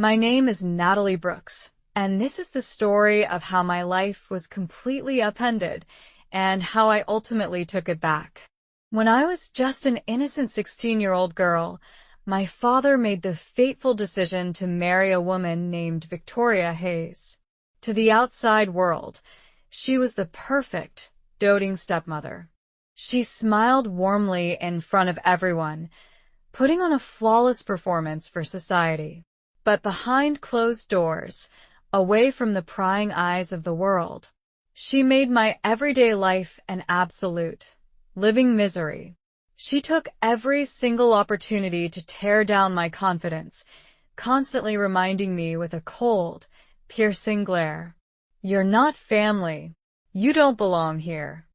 My name is Natalie Brooks, and this is the story of how my life was completely upended and how I ultimately took it back. When I was just an innocent 16-year-old girl, my father made the fateful decision to marry a woman named Victoria Hayes. To the outside world, she was the perfect, doting stepmother. She smiled warmly in front of everyone, putting on a flawless performance for society. But behind closed doors, away from the prying eyes of the world, she made my everyday life an absolute, living misery. She took every single opportunity to tear down my confidence, constantly reminding me with a cold, piercing glare, "You're not family. You don't belong here."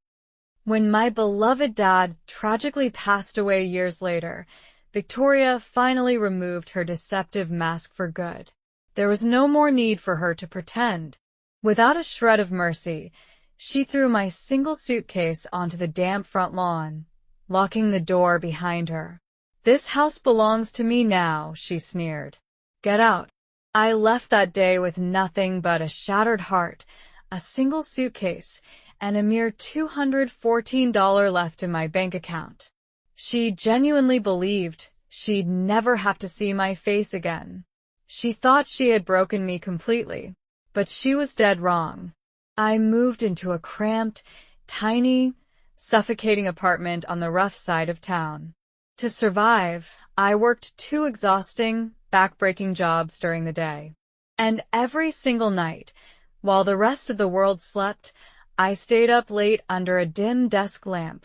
When my beloved dad tragically passed away years later, Victoria finally removed her deceptive mask for good. There was no more need for her to pretend. Without a shred of mercy, she threw my single suitcase onto the damp front lawn, locking the door behind her. "This house belongs to me now," she sneered. "Get out." I left that day with nothing but a shattered heart, a single suitcase, and a mere $214 left in my bank account. She genuinely believed she'd never have to see my face again. She thought she had broken me completely, but she was dead wrong. I moved into a cramped, tiny, suffocating apartment on the rough side of town. To survive, I worked two exhausting, back-breaking jobs during the day. And every single night, while the rest of the world slept, I stayed up late under a dim desk lamp,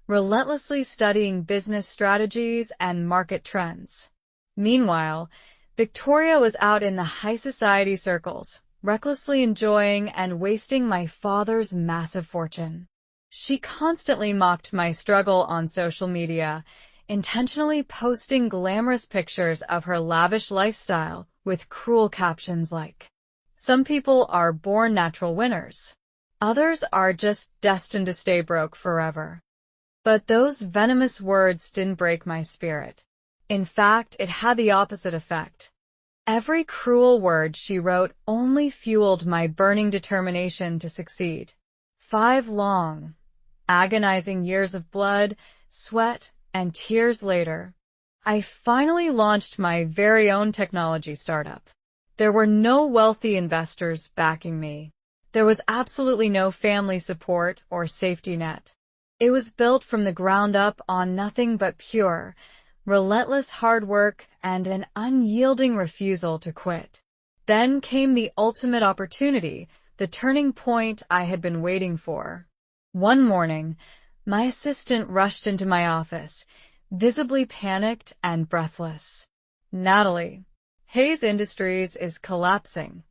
relentlessly studying business strategies and market trends. Meanwhile, Victoria was out in the high society circles, recklessly enjoying and wasting my father's massive fortune. She constantly mocked my struggle on social media, intentionally posting glamorous pictures of her lavish lifestyle with cruel captions like, "Some people are born natural winners. Others are just destined to stay broke forever." But those venomous words didn't break my spirit. In fact, it had the opposite effect. Every cruel word she wrote only fueled my burning determination to succeed. 5 long, agonizing years of blood, sweat, and tears later, I finally launched my very own technology startup. There were no wealthy investors backing me. There was absolutely no family support or safety net. It was built from the ground up on nothing but pure, relentless hard work and an unyielding refusal to quit. Then came the ultimate opportunity, the turning point I had been waiting for. One morning, my assistant rushed into my office, visibly panicked and breathless. "Natalie, Hayes Industries is collapsing."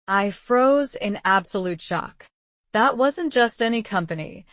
I froze in absolute shock. That wasn't just any company.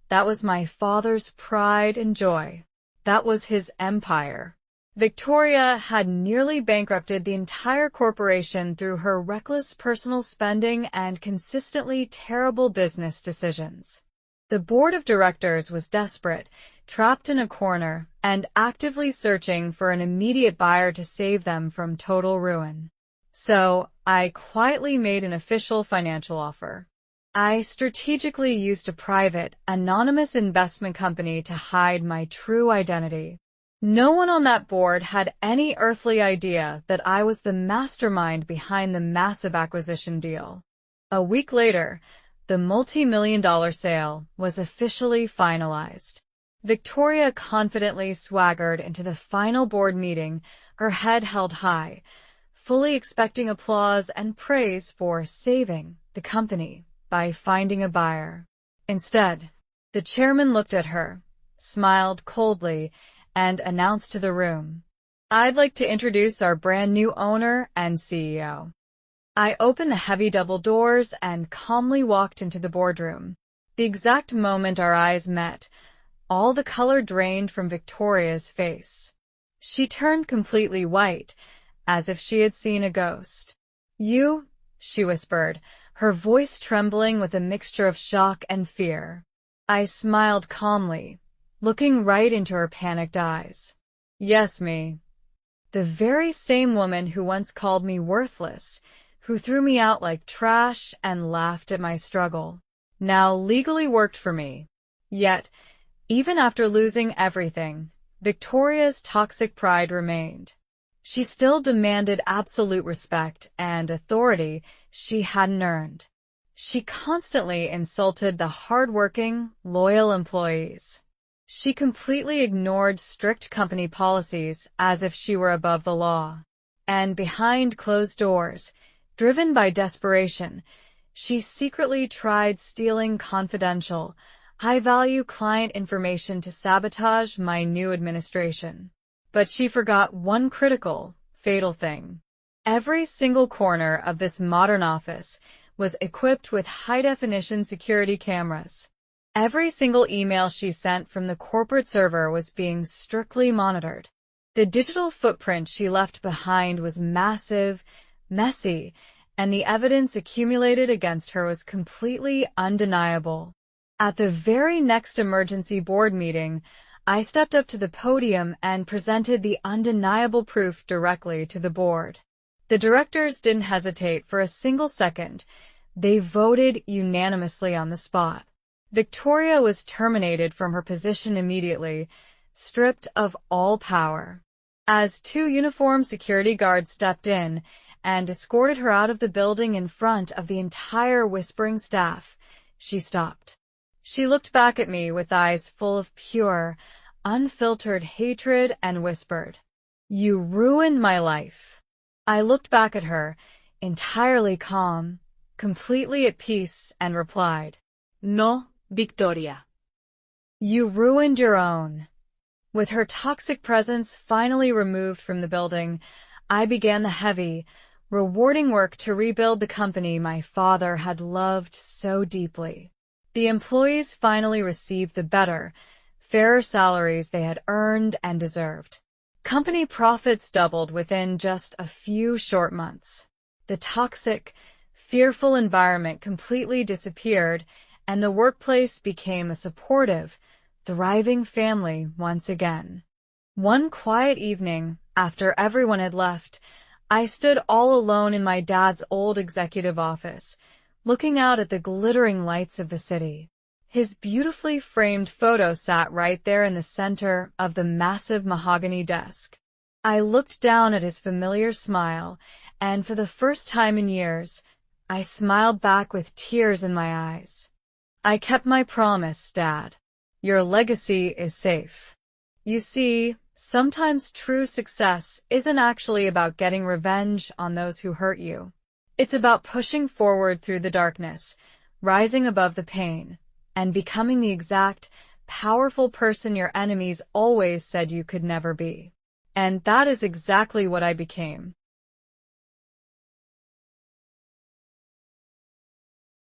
That was my father's pride and joy. That was his empire. Victoria had nearly bankrupted the entire corporation through her reckless personal spending and consistently terrible business decisions. The board of directors was desperate, trapped in a corner, and actively searching for an immediate buyer to save them from total ruin. So, I quietly made an official financial offer. I strategically used a private, anonymous investment company to hide my true identity. No one on that board had any earthly idea that I was the mastermind behind the massive acquisition deal. A week later, the multi-million-dollar sale was officially finalized. Victoria confidently swaggered into the final board meeting, her head held high, fully expecting applause and praise for saving the company by finding a buyer. Instead, the chairman looked at her, smiled coldly, and announced to the room, "I'd like to introduce our brand new owner and CEO." I opened the heavy double doors and calmly walked into the boardroom. The exact moment our eyes met, all the color drained from Victoria's face. She turned completely white, as if she had seen a ghost. "You?" she whispered, her voice trembling with a mixture of shock and fear. I smiled calmly, looking right into her panicked eyes. "Yes, me." The very same woman who once called me worthless, who threw me out like trash and laughed at my struggle, now legally worked for me. Yet, even after losing everything, Victoria's toxic pride remained. She still demanded absolute respect and authority she hadn't earned. She constantly insulted the hard-working, loyal employees. She completely ignored strict company policies as if she were above the law. And behind closed doors, driven by desperation, she secretly tried stealing confidential, high-value client information to sabotage my new administration. But she forgot one critical, fatal thing. Every single corner of this modern office was equipped with high-definition security cameras. Every single email she sent from the corporate server was being strictly monitored. The digital footprint she left behind was massive, messy, and the evidence accumulated against her was completely undeniable. At the very next emergency board meeting, I stepped up to the podium and presented the undeniable proof directly to the board. The directors didn't hesitate for a single second. They voted unanimously on the spot. Victoria was terminated from her position immediately, stripped of all power. As two uniformed security guards stepped in and escorted her out of the building in front of the entire whispering staff, she stopped. She looked back at me with eyes full of pure, unfiltered hatred and whispered, "You ruined my life." I looked back at her, entirely calm, completely at peace, and replied, "No, Victoria. You ruined your own." With her toxic presence finally removed from the building, I began the heavy, rewarding work to rebuild the company my father had loved so deeply. The employees finally received the better, fairer salaries they had earned and deserved. Company profits doubled within just a few short months. The toxic, fearful environment completely disappeared, and the workplace became a supportive, thriving family once again. One quiet evening, after everyone had left, I stood all alone in my dad's old executive office, looking out at the glittering lights of the city. His beautifully framed photo sat right there in the center of the massive mahogany desk. I looked down at his familiar smile, and for the first time in years, I smiled back with tears in my eyes. "I kept my promise, Dad. Your legacy is safe." You see, sometimes true success isn't actually about getting revenge on those who hurt you. It's about pushing forward through the darkness, rising above the pain, and becoming the exact, powerful person your enemies always said you could never be. And that is exactly what I became.